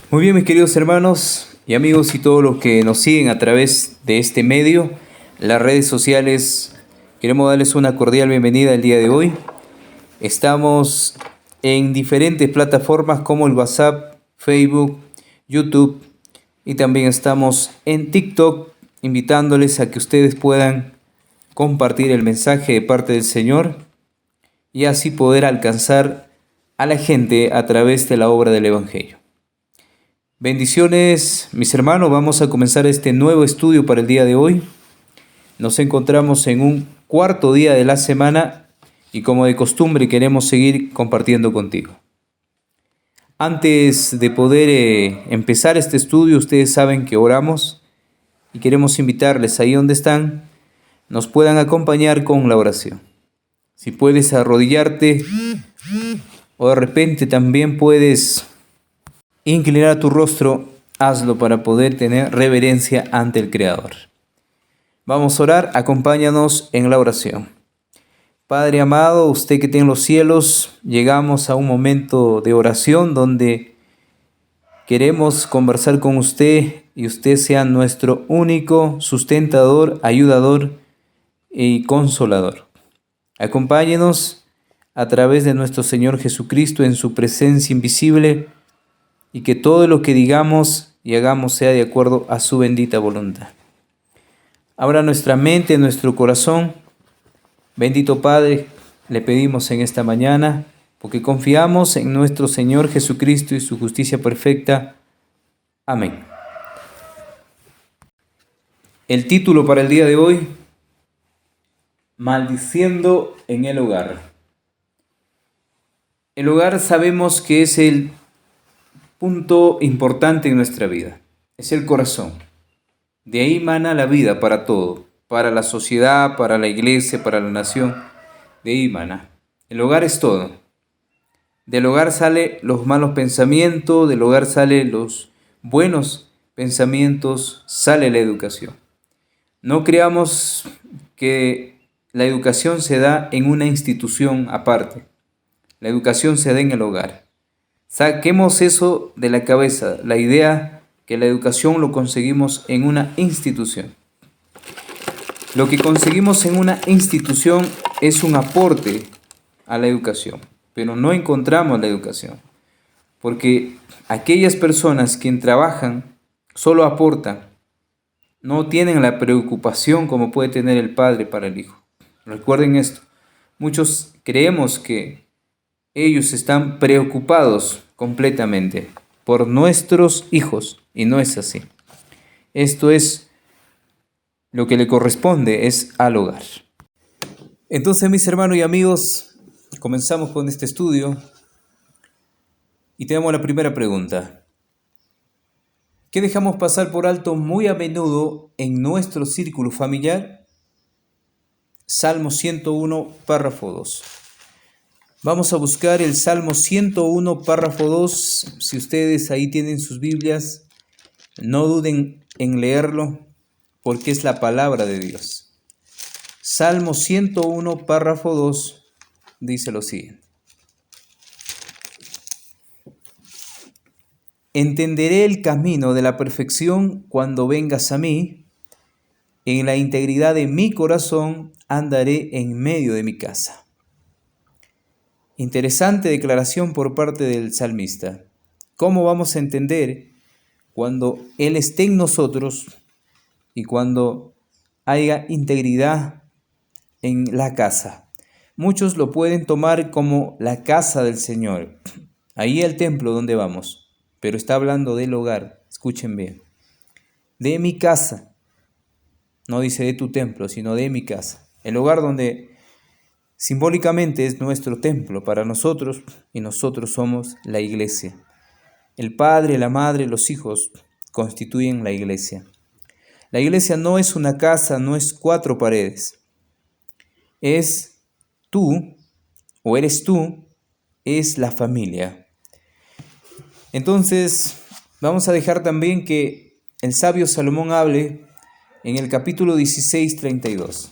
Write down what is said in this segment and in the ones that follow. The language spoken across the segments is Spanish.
Muy bien, mis queridos hermanos y amigos y todos los que nos siguen a través de este medio, las redes sociales, queremos darles una cordial bienvenida el día de hoy. Estamos en diferentes plataformas como el WhatsApp, Facebook, YouTube y también estamos en TikTok, invitándoles a que ustedes puedan compartir el mensaje de parte del Señor y así poder alcanzar a la gente a través de la obra del Evangelio. Bendiciones, mis hermanos. Vamos a comenzar este nuevo estudio para el día de hoy. Nos encontramos en un cuarto día de la semana y como de costumbre queremos seguir compartiendo contigo. Antes de poder empezar este estudio, ustedes saben que oramos y queremos invitarles ahí donde están, nos puedan acompañar con la oración. Si puedes arrodillarte o de repente también puedes inclinar tu rostro, hazlo para poder tener reverencia ante el Creador. Vamos a orar, acompáñanos en la oración. Padre amado, usted que tiene los cielos, llegamos a un momento de oración donde queremos conversar con usted y usted sea nuestro único sustentador, ayudador y consolador. Acompáñenos a través de nuestro Señor Jesucristo en su presencia invisible, y que todo lo que digamos y hagamos sea de acuerdo a su bendita voluntad. Abra nuestra mente, nuestro corazón. Bendito Padre, le pedimos en esta mañana, porque confiamos en nuestro Señor Jesucristo y su justicia perfecta. Amén. El título para el día de hoy: Maldiciendo en el hogar. El hogar sabemos que es el punto importante en nuestra vida, es el corazón. De ahí mana la vida para todo, para la sociedad, para la iglesia, para la nación. De ahí mana. El hogar es todo. Del hogar salen los malos pensamientos, del hogar salen los buenos pensamientos, sale la educación. No creamos que la educación se da en una institución aparte. La educación se da en el hogar. Saquemos eso de la cabeza, la idea que la educación lo conseguimos en una institución. Lo que conseguimos en una institución es un aporte a la educación, pero no encontramos la educación, porque aquellas personas que trabajan solo aportan, no tienen la preocupación como puede tener el padre para el hijo. Recuerden esto, muchos creemos que ellos están preocupados completamente por nuestros hijos y no es así. Esto es lo que le corresponde, es al hogar. Entonces, mis hermanos y amigos, comenzamos con este estudio y tenemos la primera pregunta. ¿Qué dejamos pasar por alto muy a menudo en nuestro círculo familiar? Salmo 101, párrafo 2. Vamos a buscar el Salmo 101, párrafo 2. Si ustedes ahí tienen sus Biblias, no duden en leerlo, porque es la palabra de Dios. Salmo 101, párrafo 2, dice lo siguiente. Entenderé el camino de la perfección cuando vengas a mí. En la integridad de mi corazón andaré en medio de mi casa. Interesante declaración por parte del salmista. ¿Cómo vamos a entender cuando Él esté en nosotros y cuando haya integridad en la casa? Muchos lo pueden tomar como la casa del Señor. Ahí el templo donde vamos, pero está hablando del hogar. Escuchen bien. De mi casa. No dice de tu templo, sino de mi casa. El hogar donde simbólicamente es nuestro templo para nosotros y nosotros somos la iglesia. El padre, la madre, los hijos constituyen la iglesia. La iglesia no es una casa, no es 4 paredes. Es tú, o eres tú, es la familia. Entonces, vamos a dejar también que el sabio Salomón hable en el capítulo 16, 32.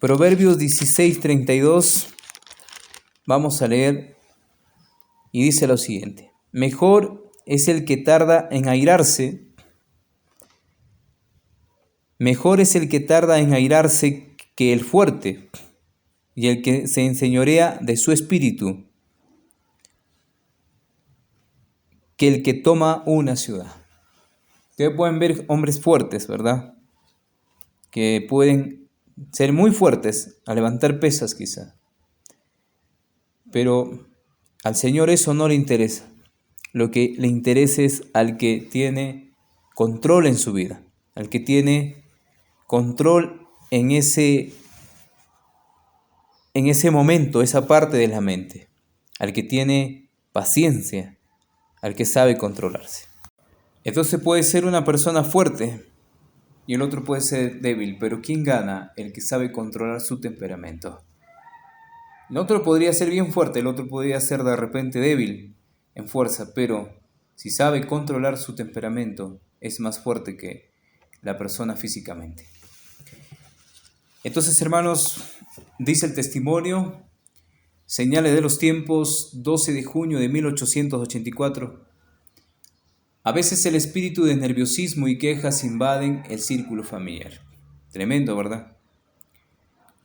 Proverbios 16, 32, vamos a leer y dice lo siguiente. Mejor es el que tarda en airarse. Mejor es el que tarda en airarse que el fuerte, y el que se enseñorea de su espíritu, que el que toma una ciudad. Ustedes pueden ver hombres fuertes, ¿verdad? Que pueden ser muy fuertes a levantar pesas quizá. Pero al Señor eso no le interesa. Lo que le interesa es al que tiene control en su vida, al que tiene control en ese momento, esa parte de la mente, al que tiene paciencia, al que sabe controlarse. Entonces puede ser una persona fuerte y el otro puede ser débil, pero ¿quién gana? El que sabe controlar su temperamento. El otro podría ser bien fuerte, el otro podría ser de repente débil en fuerza, pero si sabe controlar su temperamento, es más fuerte que la persona físicamente. Entonces, hermanos, dice el testimonio, Señales de los Tiempos, 12 de junio de 1884. A veces el espíritu de nerviosismo y quejas invaden el círculo familiar. Tremendo, ¿verdad?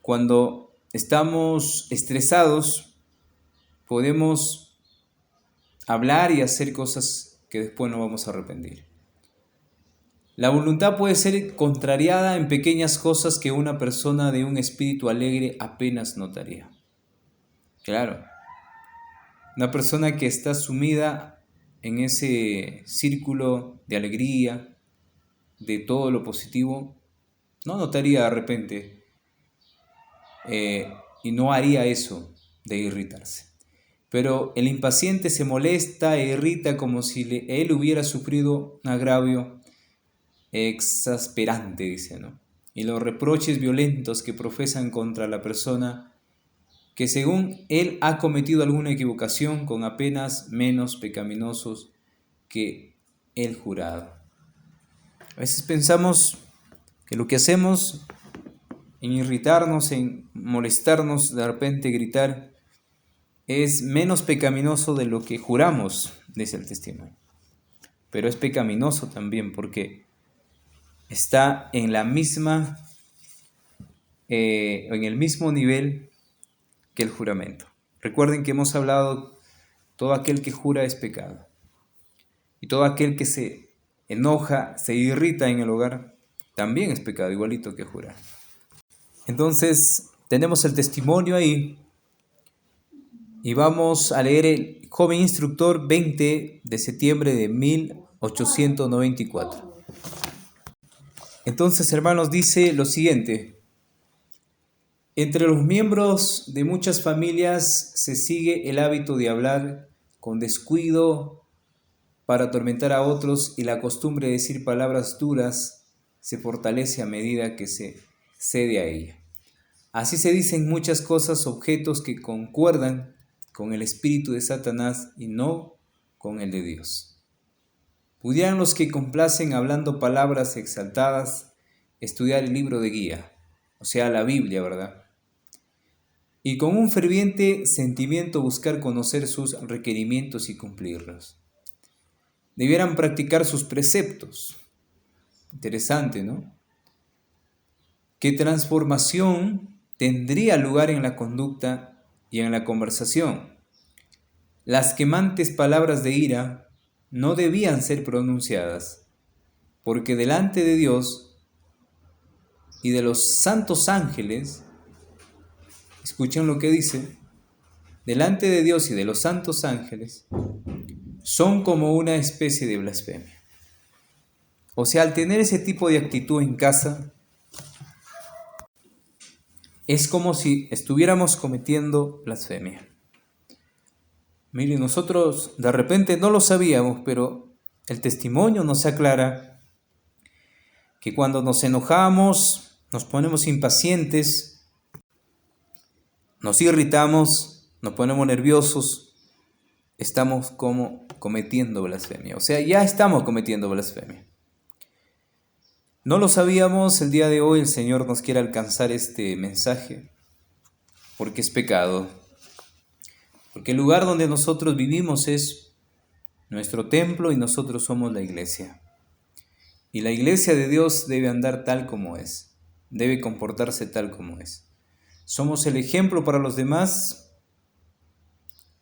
Cuando estamos estresados, podemos hablar y hacer cosas que después no vamos a arrepentir. La voluntad puede ser contrariada en pequeñas cosas que una persona de un espíritu alegre apenas notaría. Claro, una persona que está sumida en ese círculo de alegría, de todo lo positivo, no notaría de repente y no haría eso de irritarse. Pero el impaciente se molesta e irrita como si él hubiera sufrido un agravio exasperante, dice, ¿no? Y los reproches violentos que profesan contra la persona que según él ha cometido alguna equivocación con apenas menos pecaminosos que el jurado. A veces pensamos que lo que hacemos en irritarnos, en molestarnos, de repente gritar, es menos pecaminoso de lo que juramos, dice el testimonio. Pero es pecaminoso también porque está en la misma, en el mismo nivel que el juramento. Recuerden que hemos hablado, todo aquel que jura es pecado. Y todo aquel que se enoja, se irrita en el hogar, también es pecado, igualito que jurar. Entonces, tenemos el testimonio ahí y vamos a leer el Joven Instructor 20 de septiembre de 1894. Entonces, hermanos, dice lo siguiente. Entre los miembros de muchas familias se sigue el hábito de hablar con descuido para atormentar a otros y la costumbre de decir palabras duras se fortalece a medida que se cede a ella. Así se dicen muchas cosas, objetos que concuerdan con el espíritu de Satanás y no con el de Dios. Pudieran los que complacen hablando palabras exaltadas estudiar el libro de guía, o sea, la Biblia, ¿verdad? Y con un ferviente sentimiento buscar conocer sus requerimientos y cumplirlos. Debieran practicar sus preceptos. Interesante, ¿no? ¿Qué transformación tendría lugar en la conducta y en la conversación? Las quemantes palabras de ira no debían ser pronunciadas, porque delante de Dios y de los santos ángeles, escuchen lo que dice, delante de Dios y de los santos ángeles, son como una especie de blasfemia. O sea, al tener ese tipo de actitud en casa, es como si estuviéramos cometiendo blasfemia. Miren, nosotros de repente no lo sabíamos, pero el testimonio nos aclara que cuando nos enojamos, nos ponemos impacientes, nos irritamos, nos ponemos nerviosos, estamos como cometiendo blasfemia. O sea, ya estamos cometiendo blasfemia. No lo sabíamos, el día de hoy el Señor nos quiere alcanzar este mensaje, porque es pecado. Porque el lugar donde nosotros vivimos es nuestro templo y nosotros somos la iglesia. Y la iglesia de Dios debe andar tal como es, debe comportarse tal como es. Somos el ejemplo para los demás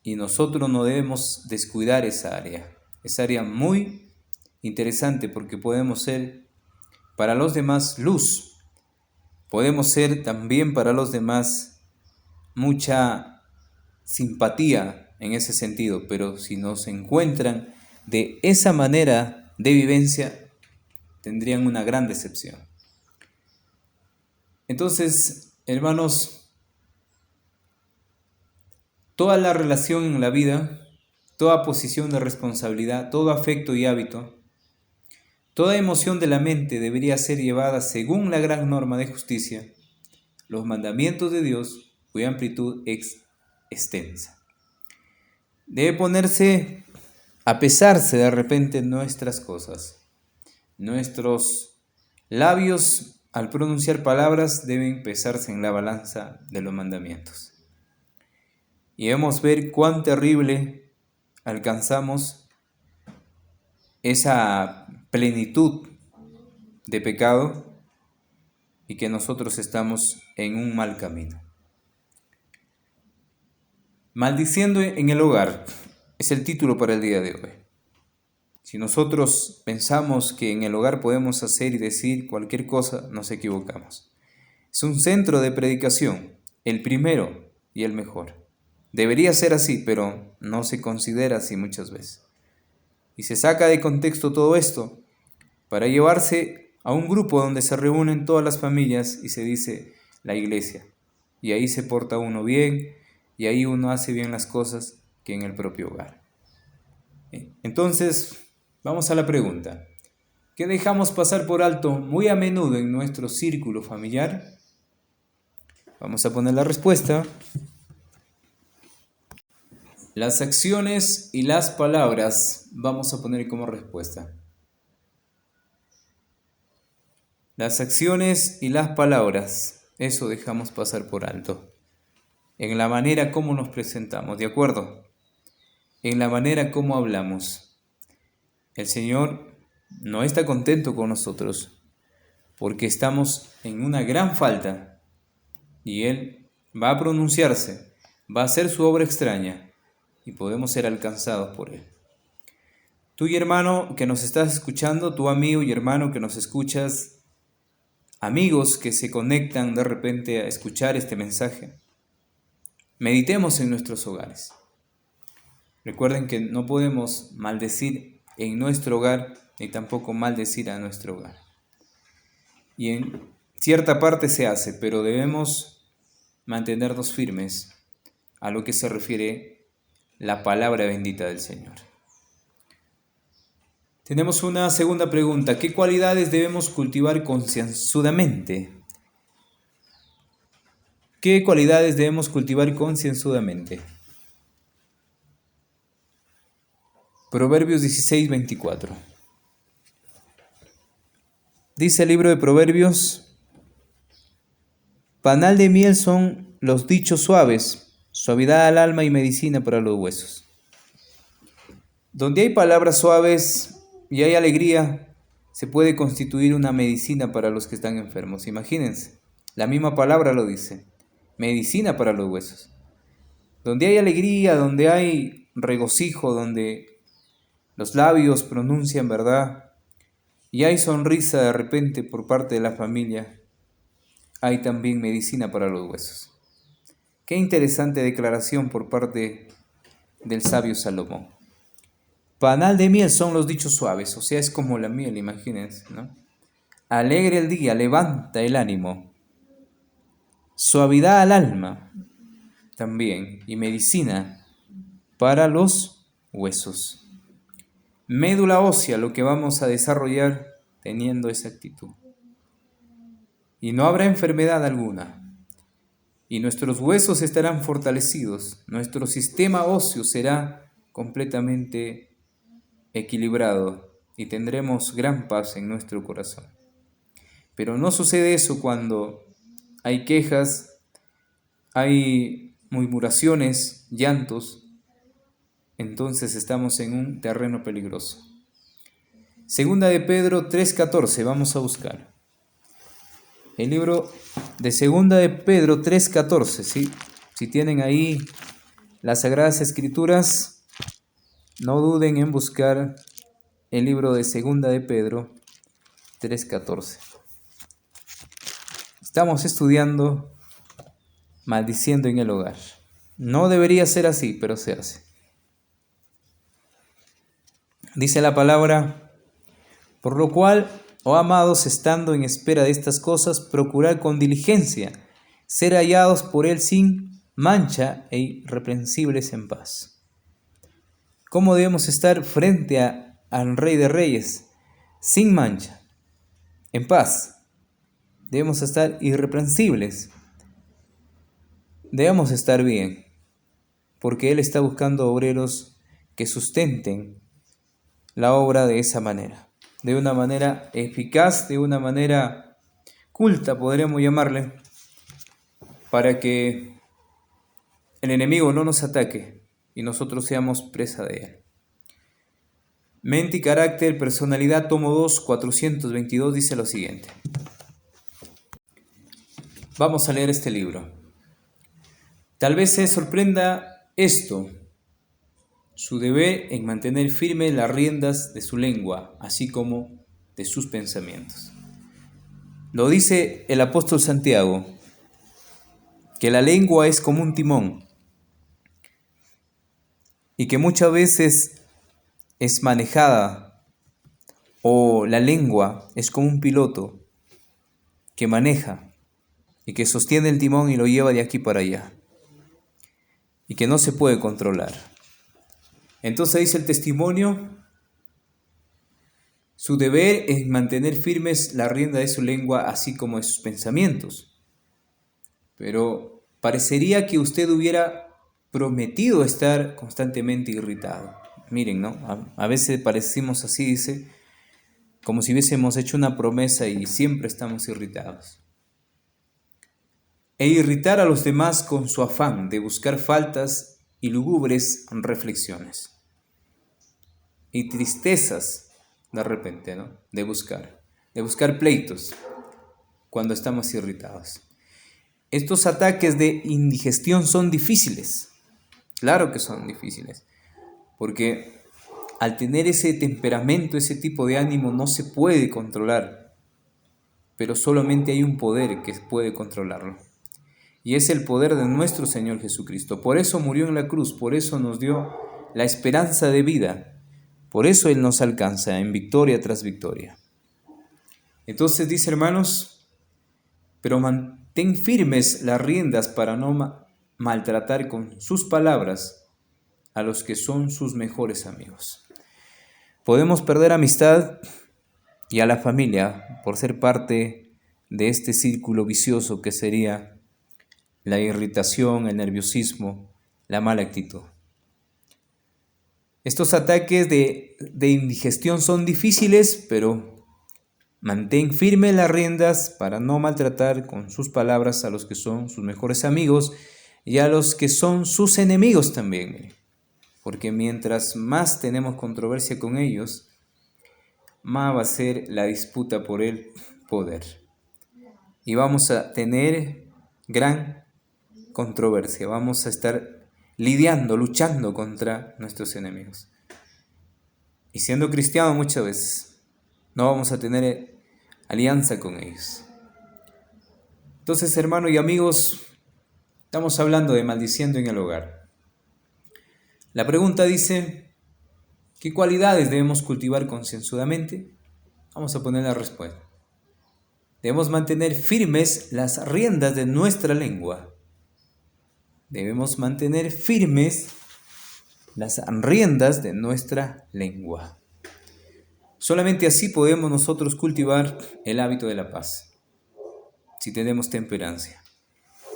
y nosotros no debemos descuidar esa área muy interesante porque podemos ser para los demás luz, podemos ser también para los demás mucha simpatía en ese sentido, pero si nos encuentran de esa manera de vivencia, tendrían una gran decepción. Entonces, hermanos, toda la relación en la vida, toda posición de responsabilidad, todo afecto y hábito, toda emoción de la mente debería ser llevada según la gran norma de justicia, los mandamientos de Dios, cuya amplitud es extensa. Debe ponerse a pesarse de repente nuestras cosas. Nuestros labios al pronunciar palabras deben pesarse en la balanza de los mandamientos. Y debemos ver cuán terrible alcanzamos esa plenitud de pecado y que nosotros estamos en un mal camino. Maldiciendo en el hogar es el título para el día de hoy. Si nosotros pensamos que en el hogar podemos hacer y decir cualquier cosa, nos equivocamos. Es un centro de predicación, el primero y el mejor. Debería ser así, pero no se considera así muchas veces. Y se saca de contexto todo esto para llevarse a un grupo donde se reúnen todas las familias y se dice la iglesia. Y ahí se porta uno bien y ahí uno hace bien las cosas que en el propio hogar. Entonces, vamos a la pregunta. ¿Qué dejamos pasar por alto muy a menudo en nuestro círculo familiar? Vamos a poner la respuesta. Las acciones y las palabras vamos a poner como respuesta. Las acciones y las palabras, eso dejamos pasar por alto. En la manera como nos presentamos, ¿de acuerdo? En la manera como hablamos. El Señor no está contento con nosotros porque estamos en una gran falta y Él va a pronunciarse, va a hacer su obra extraña y podemos ser alcanzados por Él. Tú y hermano que nos estás escuchando, tu amigo y hermano que nos escuchas, amigos que se conectan de repente a escuchar este mensaje, meditemos en nuestros hogares. Recuerden que no podemos maldecir en nuestro hogar ni tampoco maldecir a nuestro hogar. Y en cierta parte se hace, pero debemos mantenernos firmes a lo que se refiere la palabra bendita del Señor. Tenemos una segunda pregunta. ¿Qué cualidades debemos cultivar concienzudamente? ¿Qué cualidades debemos cultivar concienzudamente? Proverbios 16:24. Dice el libro de Proverbios: panal de miel son los dichos suaves, suavidad al alma y medicina para los huesos. Donde hay palabras suaves y hay alegría, se puede constituir una medicina para los que están enfermos. Imagínense, la misma palabra lo dice, medicina para los huesos. Donde hay alegría, donde hay regocijo, donde los labios pronuncian verdad y hay sonrisa de repente por parte de la familia, hay también medicina para los huesos. Qué interesante declaración por parte del sabio Salomón. Panal de miel son los dichos suaves, o sea, es como la miel, imagínense, ¿no? Alegre el día, levanta el ánimo. Suavidad al alma también, y medicina para los huesos. Médula ósea, lo que vamos a desarrollar teniendo esa actitud. Y no habrá enfermedad alguna. Y nuestros huesos estarán fortalecidos. Nuestro sistema óseo será completamente equilibrado y tendremos gran paz en nuestro corazón. Pero no sucede eso cuando hay quejas, hay murmuraciones, llantos, entonces estamos en un terreno peligroso. Segunda de Pedro 3:14, vamos a buscar. El libro de Segunda de Pedro 3:14, ¿sí? Si tienen ahí las Sagradas Escrituras, no duden en buscar el libro de Segunda de Pedro 3:14. Estamos estudiando maldiciendo en el hogar. No debería ser así, pero se hace. Dice la palabra: por lo cual, oh amados, estando en espera de estas cosas, procurad con diligencia ser hallados por Él sin mancha e irreprensibles en paz. ¿Cómo debemos estar frente al Rey de Reyes? Sin mancha, en paz. Debemos estar irreprensibles. Debemos estar bien, porque Él está buscando obreros que sustenten la obra de esa manera, de una manera eficaz, de una manera culta, podríamos llamarle, para que el enemigo no nos ataque y nosotros seamos presa de él. Mente y carácter, personalidad, tomo 2, 422, dice lo siguiente. Vamos a leer este libro. Tal vez se sorprenda esto: su deber en mantener firmes las riendas de su lengua, así como de sus pensamientos. Lo dice el apóstol Santiago, que la lengua es como un timón y que muchas veces es manejada, o la lengua es como un piloto que maneja y que sostiene el timón y lo lleva de aquí para allá y que no se puede controlar. Entonces dice el testimonio: su deber es mantener firmes la rienda de su lengua, así como de sus pensamientos. Pero parecería que usted hubiera prometido estar constantemente irritado. Miren, ¿no? A veces parecimos así, dice, como si hubiésemos hecho una promesa y siempre estamos irritados. E irritar a los demás con su afán de buscar faltas y lúgubres reflexiones. Y tristezas de repente, ¿no? De buscar pleitos cuando estamos irritados. Estos ataques de indigestión son difíciles, claro que son difíciles, porque al tener ese temperamento, ese tipo de ánimo, no se puede controlar, pero solamente hay un poder que puede controlarlo, y es el poder de nuestro Señor Jesucristo. Por eso murió en la cruz, por eso nos dio la esperanza de vida, por eso Él nos alcanza en victoria tras victoria. Entonces dice, hermanos, pero mantén firmes las riendas para no maltratar con sus palabras a los que son sus mejores amigos. Podemos perder amistad y a la familia por ser parte de este círculo vicioso que sería la irritación, el nerviosismo, la mala actitud. Estos ataques de indigestión son difíciles, pero mantén firmes las riendas para no maltratar con sus palabras a los que son sus mejores amigos y a los que son sus enemigos también. Porque mientras más tenemos controversia con ellos, más va a ser la disputa por el poder. Y vamos a tener gran controversia, vamos a estar lidiando, luchando contra nuestros enemigos. Y siendo cristianos muchas veces no vamos a tener alianza con ellos. Entonces, hermanos y amigos, estamos hablando de maldiciendo en el hogar. La pregunta dice: ¿qué cualidades debemos cultivar concienzudamente? Vamos a poner la respuesta. Debemos mantener firmes las riendas de nuestra lengua. Debemos mantener firmes las riendas de nuestra lengua. Solamente así podemos nosotros cultivar el hábito de la paz, si tenemos temperancia.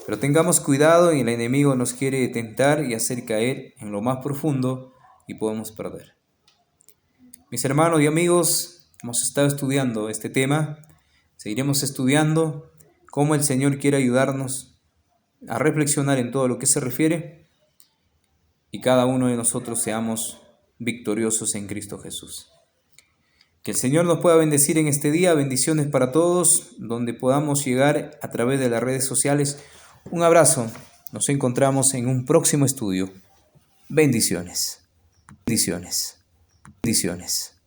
Pero tengamos cuidado, y el enemigo nos quiere tentar y hacer caer en lo más profundo y podemos perder. Mis hermanos y amigos, hemos estado estudiando este tema, seguiremos estudiando cómo el Señor quiere ayudarnos a reflexionar en todo lo que se refiere y cada uno de nosotros seamos victoriosos en Cristo Jesús. Que el Señor nos pueda bendecir en este día. Bendiciones para todos, donde podamos llegar a través de las redes sociales. Un abrazo. Nos encontramos en un próximo estudio. Bendiciones. Bendiciones. Bendiciones.